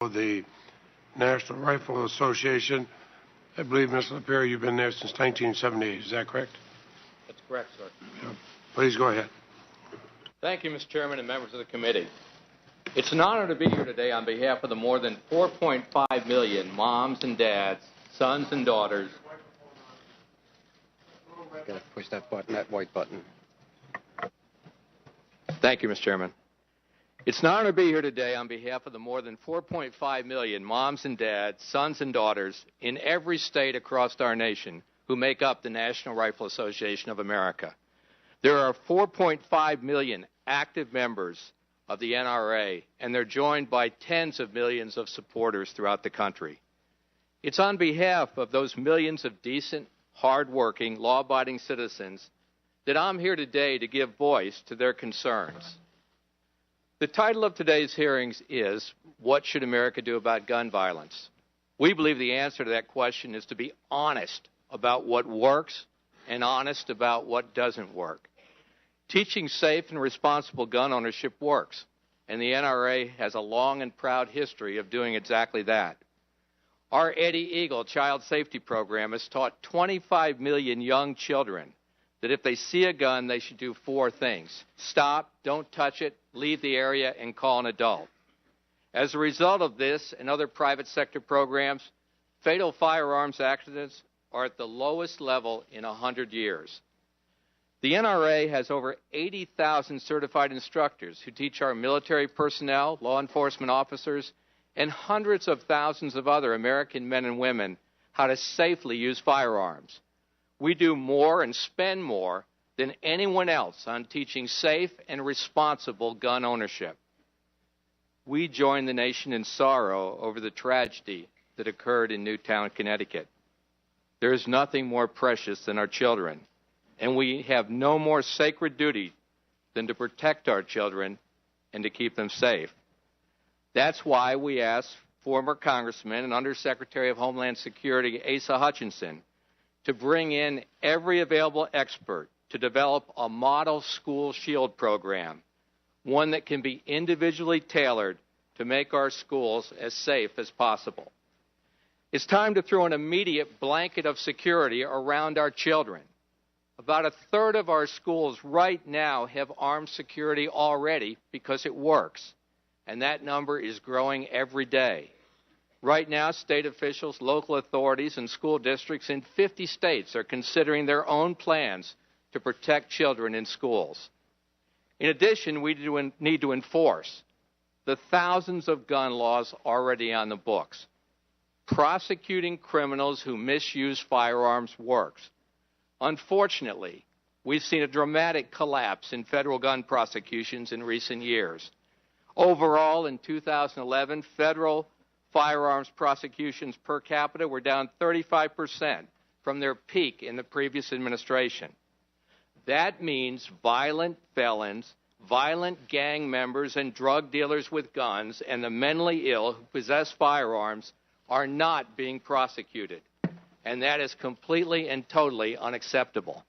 the National Rifle Association. I believe, Mr. LaPierre, you've been there since 1978. Is that correct? That's correct, sir. Yeah. Please go ahead. Thank you, Mr. Chairman and members of the committee. It's an honor to be here today on behalf of the more than 4.5 million moms and dads, sons and daughters. Got to push that button, that white button. Thank you, Mr. Chairman. It's an honor to be here today on behalf of the more than 4.5 million moms and dads, sons and daughters in every state across our nation who make up the National Rifle Association of America. There are 4.5 million active members of the NRA, and they're joined by tens of millions of supporters throughout the country. It's on behalf of those millions of decent, hard-working, law-abiding citizens that I'm here today to give voice to their concerns. The title of today's hearings is, What Should America Do About Gun Violence? We believe the answer to that question is to be honest about what works and honest about what doesn't work. Teaching safe and responsible gun ownership works, and the NRA has a long and proud history of doing exactly that. Our Eddie Eagle Child Safety Program has taught 25 million young children that if they see a gun, they should do 4 things. Stop, don't touch it, leave the area, and call an adult. As a result of this and other private sector programs, fatal firearms accidents are at the lowest level in 100 years. The NRA has over 80,000 certified instructors who teach our military personnel, law enforcement officers, and hundreds of thousands of other American men and women how to safely use firearms. We do more and spend more than anyone else on teaching safe and responsible gun ownership. We join the nation in sorrow over the tragedy that occurred in Newtown, Connecticut. There is nothing more precious than our children, and we have no more sacred duty than to protect our children and to keep them safe. That's why we asked former Congressman and Undersecretary of Homeland Security Asa Hutchinson to bring in every available expert to develop a model school shield program, one that can be individually tailored to make our schools as safe as possible. It's time to throw an immediate blanket of security around our children. About 1/3 of our schools right now have armed security already because it works, and that number is growing every day. Right now, state officials, local authorities, and school districts in 50 states are considering their own plans to protect children in schools. In addition, we need to enforce the thousands of gun laws already on the books. Prosecuting criminals who misuse firearms works. Unfortunately, we've seen a dramatic collapse in federal gun prosecutions in recent years. Overall, in 2011, federal firearms prosecutions per capita were down 35% from their peak in the previous administration. That means violent felons, violent gang members, and drug dealers with guns, and the mentally ill who possess firearms are not being prosecuted. And that is completely and totally unacceptable.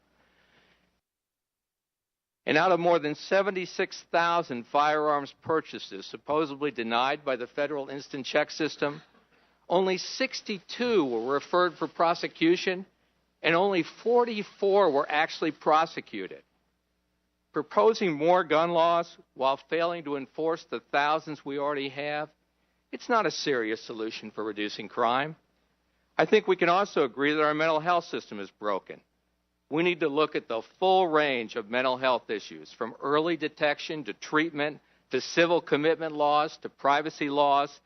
And out of more than 76,000 firearms purchases supposedly denied by the federal instant check system, only 62 were referred for prosecution, and only 44 were actually prosecuted. Proposing more gun laws while failing to enforce the thousands we already have, it's not a serious solution for reducing crime. I think we can also agree that our mental health system is broken. We need to look at the full range of mental health issues, from early detection to treatment to civil commitment laws to privacy laws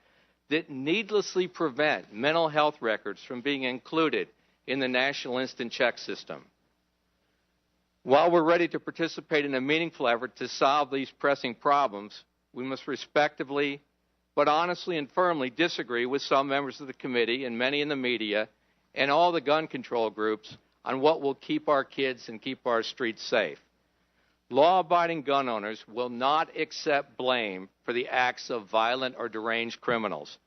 that needlessly prevent mental health records from being included in the National Instant Check System. While we're ready to participate in a meaningful effort to solve these pressing problems, we must respectfully but honestly and firmly disagree with some members of the committee and many in the media and all the gun control groups on what will keep our kids and keep our streets safe. Law-abiding gun owners will not accept blame for the acts of violent or deranged criminals,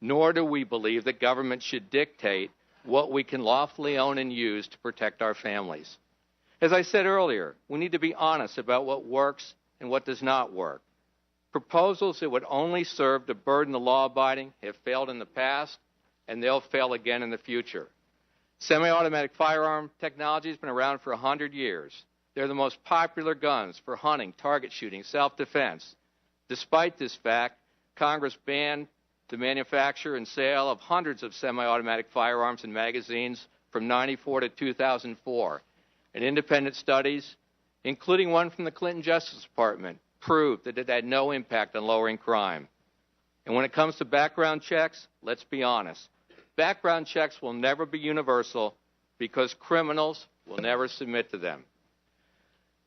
nor do we believe that government should dictate what we can lawfully own and use to protect our families. As I said earlier, we need to be honest about what works and what does not work. Proposals that would only serve to burden the law-abiding have failed in the past, and they'll fail again in the future. Semi-automatic firearm technology has been around for 100 years. They're the most popular guns for hunting, target shooting, self-defense. Despite this fact, Congress banned the manufacture and sale of hundreds of semi-automatic firearms and magazines from 1994 to 2004. And independent studies, including one from the Clinton Justice Department, proved that it had no impact on lowering crime. And when it comes to background checks, let's be honest. Background checks will never be universal because criminals will never submit to them.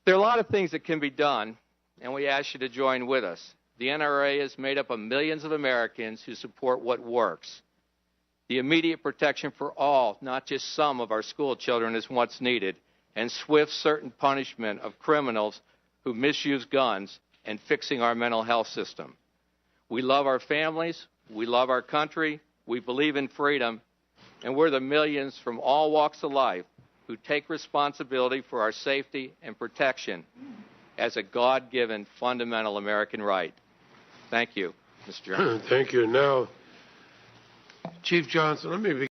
There are a lot of things that can be done, and we ask you to join with us. The NRA is made up of millions of Americans who support what works. The immediate protection for all, not just some of our school children, is what's needed, and swift, certain punishment of criminals who misuse guns and fixing our mental health system. We love our families, we love our country, we believe in freedom, and we're the millions from all walks of life who take responsibility for our safety and protection as a God-given fundamental American right. Thank you, Mr. Chairman. Thank you. Now, Chief Johnson, let me begin.